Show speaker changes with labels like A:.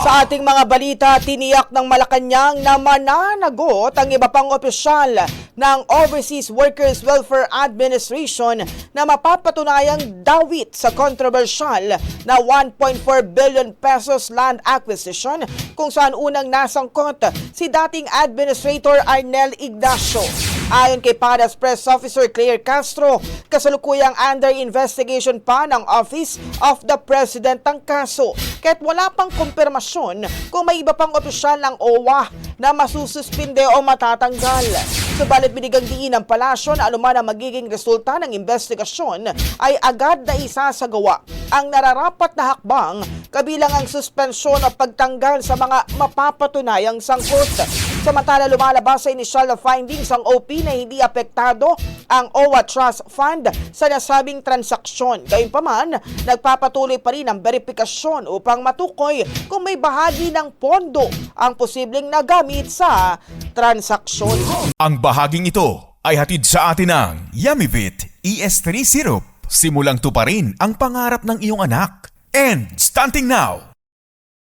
A: Sa ating mga balita, tiniyak ng Malacanang na mananagot ang iba pang opisyal ng Overseas Workers Welfare Administration na mapapatunayang dawit sa kontrobersyal na 1.4 billion pesos land acquisition kung saan unang nasangkot si dating Administrator Arnel Ignacio. Ayon kay PADAS Press Officer Claire Castro, kasalukuyang under investigation pa ng Office of the President ang kaso. Kahit wala pang kumpirmasyon kung may iba pang opisyal ng OWA na masususpinde o matatanggal. Subalit binigang diin ng palasyo na anuman ang magiging resulta ng investigasyon ay agad na isasagawa ang nararapat na hakbang kabilang ang suspensyon o pagtanggal sa mga mapapatunayang sangkot. Samantala lumalabas sa inisyal na findings ang OP na hindi apektado ang OWA Trust Fund sa nasabing transaksyon. Gayunpaman, nagpapatuloy pa rin ang verifikasyon upang matukoy kung may bahagi ng pondo ang posibleng nagamit sa transaksyon.
B: Ang bahaging ito ay hatid sa atin ng Yummyvit ES3 Syrup. Simulang tuparin ang pangarap ng iyong anak. And stunting now!